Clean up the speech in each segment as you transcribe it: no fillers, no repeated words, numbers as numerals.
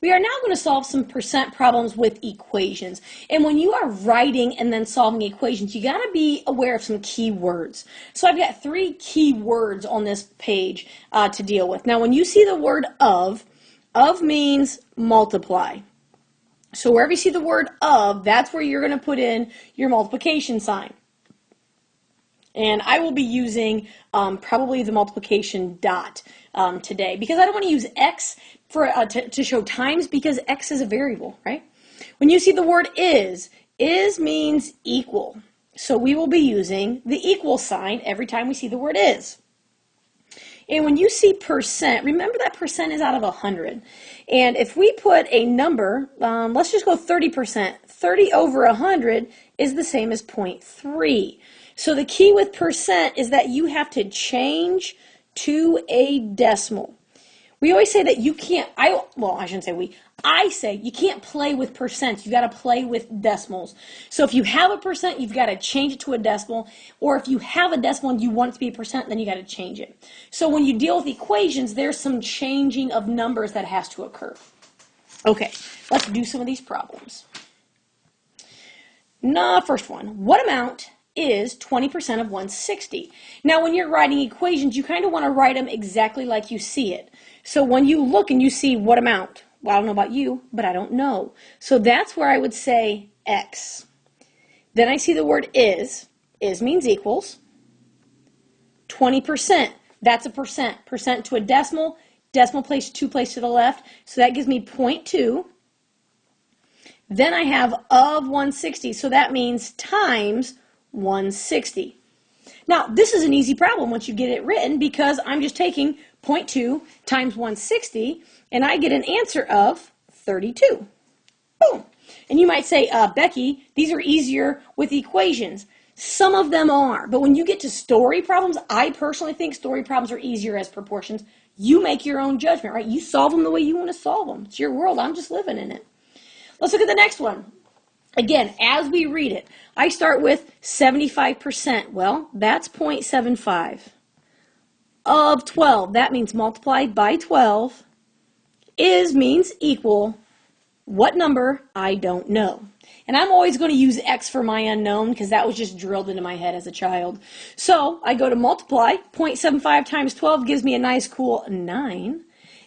We are now going to solve some percent problems with equations. And when you are writing and then solving equations, you got to be aware of some key words. So I've got 3 key words on this page to deal with. Now, when you see the word of means multiply. So wherever you see the word of, that's where you're going to put in your multiplication sign. And I will be using probably the multiplication dot today because I don't want to use x for to show times because x is a variable, right? When you see the word is means equal. So we will be using the equal sign every time we see the word is. And when you see percent, remember that percent is out of 100. And if we put a number, let's just go 30%. 30 over 100 is the same as 0.3. So the key with percent is that you have to change to a decimal. We always say that you can't, I shouldn't say we, I say you can't play with percents. You've got to play with decimals. So if you have a percent, you've got to change it to a decimal. Or if you have a decimal and you want it to be a percent, then you got to change it. So when you deal with equations, there's some changing of numbers that has to occur. Okay, let's do some of these problems. First one, what amount is 20% of 160? Now when you're writing equations, you kind of want to write them exactly like you see it. So when you look and you see what amount, well, I don't know about you, but I don't know. So that's where I would say x. Then I see the word is means equals. 20%, that's a percent. Percent to a decimal place 2 place to the left, so that gives me 0.2. Then I have of 160, so that means times 160. Now, this is an easy problem once you get it written because I'm just taking 0.2 times 160 and I get an answer of 32. Boom. And you might say, Becky, these are easier with equations. Some of them are, but when you get to story problems, I personally think story problems are easier as proportions. You make your own judgment, right? You solve them the way you want to solve them. It's your world. I'm just living in it. Let's look at the next one. Again, as we read it, I start with 75%. Well, that's 0.75. Of 12, that means multiplied by 12. Is means equal. What number? I don't know. And I'm always going to use x for my unknown because that was just drilled into my head as a child. So I go to multiply. 0.75 times 12 gives me a nice cool 9.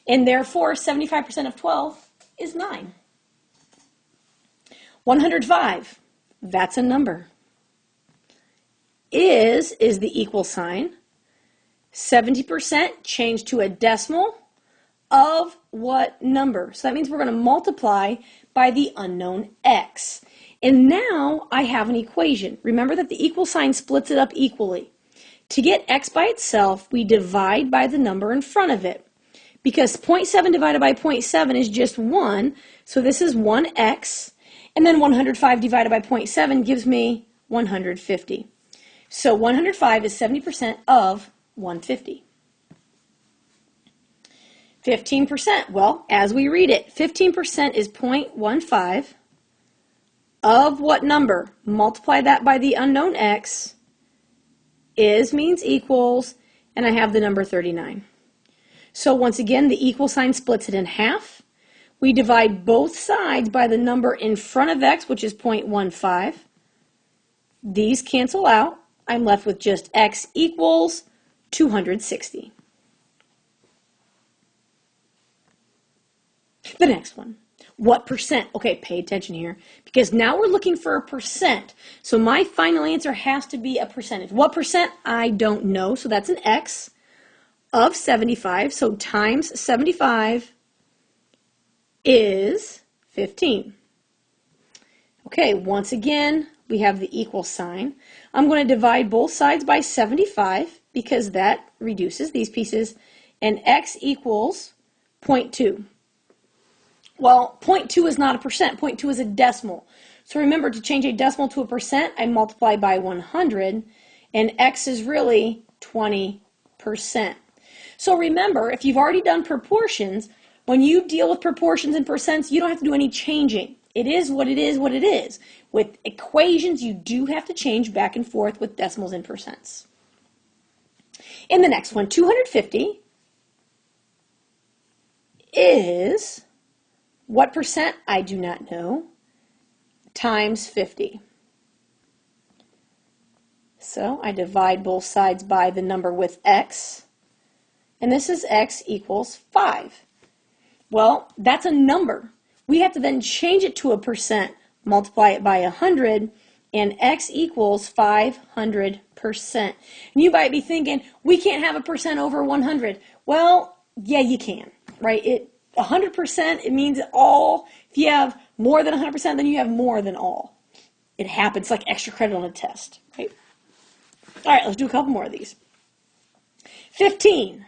And therefore, 75% of 12 is 9. 105, that's a number. Is the equal sign. 70% changed to a decimal of what number? So that means we're going to multiply by the unknown x. And now I have an equation. Remember that the equal sign splits it up equally. To get x by itself, we divide by the number in front of it. Because 0.7 divided by 0.7 is just 1, so this is 1x. And then 105 divided by 0.7 gives me 150. So 105 is 70% of 150. 15%, well, as we read it, 15% is 0.15 of what number? Multiply that by the unknown x. Is means equals, and I have the number 39. So once again, the equal sign splits it in half. We divide both sides by the number in front of x, which is 0.15. These cancel out. I'm left with just x equals 260. The next one. What percent? Okay, pay attention here because now we're looking for a percent. So my final answer has to be a percentage. What percent? I don't know. So that's an x of 75. So times 75 is 15. Okay, once again, we have the equal sign. I'm going to divide both sides by 75 because that reduces these pieces, and x equals 0.2. Well, 0.2 is not a percent. 0.2 is a decimal. So remember, to change a decimal to a percent, I multiply by 100, and x is really 20%. So remember, if you've already done proportions, when you deal with proportions and percents, you don't have to do any changing. It is what it is what it is. With equations, you do have to change back and forth with decimals and percents. In the next one, 250 is What percent? I do not know. Times 50. So I divide both sides by the number with x, and this is x equals 5. Well, that's a number. We have to then change it to a percent, multiply it by 100, and x equals 500%. And you might be thinking, we can't have a percent over 100. Well, yeah, you can, right? 100%, it means all. If you have more than 100%, then you have more than all. It happens like extra credit on a test, right? All right, let's do a couple more of these. 15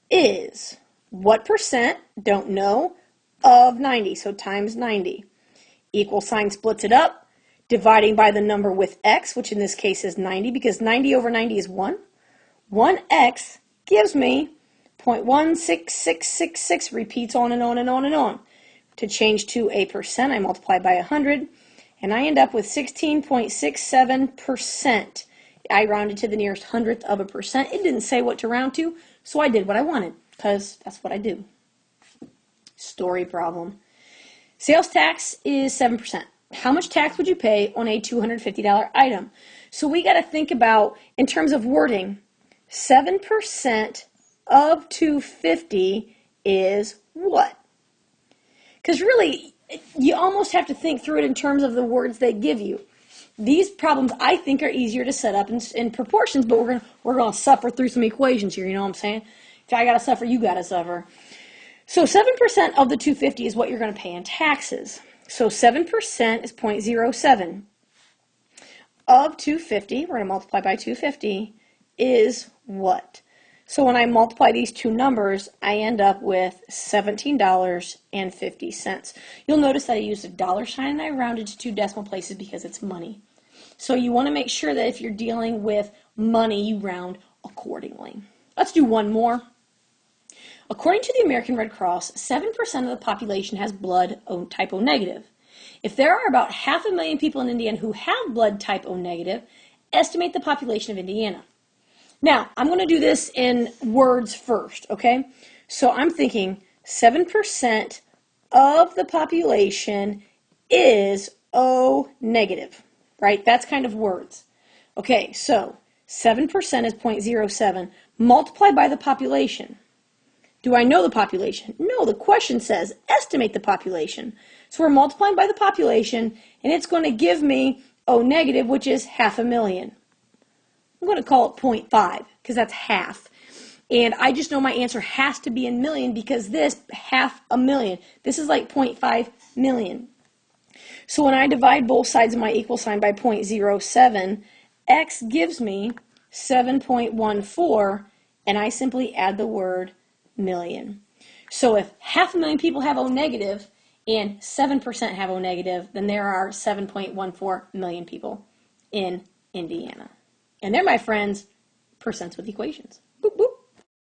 is what percent, don't know, of 90, so times 90. Equal sign splits it up, dividing by the number with x, which in this case is 90, because 90 over 90 is 1. 1x gives me 0.16666, repeats on and on and on and on. To change to a percent, I multiply by 100, and I end up with 16.67%. I rounded to the nearest hundredth of a percent. It didn't say what to round to, so I did what I wanted, because that's what I do. Story problem. Sales tax is 7%. How much tax would you pay on a $250 item? So we got to think about, in terms of wording, 7% of 250 is what? Because really, you almost have to think through it in terms of the words they give you. These problems, I think, are easier to set up in proportions, but we're gonna suffer through some equations here, you know what I'm saying? If I got to suffer, you got to suffer. So 7% of the 250 is what you're going to pay in taxes. So 7% is 0.07. Of 250, we're going to multiply by 250, is what? So when I multiply these two numbers, I end up with $17.50. You'll notice that I used a dollar sign and I rounded to 2 decimal places because it's money. So you want to make sure that if you're dealing with money, you round accordingly. Let's do one more. According to the American Red Cross, 7% of the population has blood type O negative. If there are about 500,000 people in Indiana who have blood type O negative, estimate the population of Indiana. Now, I'm going to do this in words first, okay? So I'm thinking 7% of the population is O negative, right? That's kind of words. Okay, so 7% is 0.07. Multiply by the population. Do I know the population? No, the question says estimate the population. So we're multiplying by the population, and it's going to give me O negative, which is 500,000. I'm going to call it 0.5 because that's half. And I just know my answer has to be in million because this, 500,000, this is like 0.5 million. So when I divide both sides of my equal sign by 0.07, x gives me 7.14, and I simply add the word million. So if 500,000 people have O negative and 7% have O negative, then there are 7.14 million people in Indiana. And they're, my friends, percents with equations.